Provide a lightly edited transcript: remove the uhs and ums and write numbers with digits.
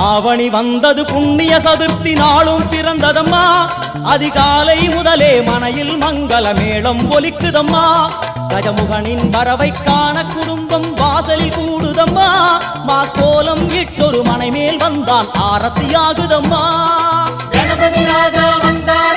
ஆவணி வந்தது புண்ணிய சதுர்த்தி நாளும் பிறந்ததம்மா அதிகாலை முதலே மனையில் மங்கள மேளம் ஒலிக்குதம்மா கஜமுகனின் வரவை காண குடும்பம் வாசலில் கூடுதம்மா மா கோலம் இட்டொரு மனை மேல் வந்தான் ஆரத்தியாகுதம்மா கணபதி ராஜா வந்தார்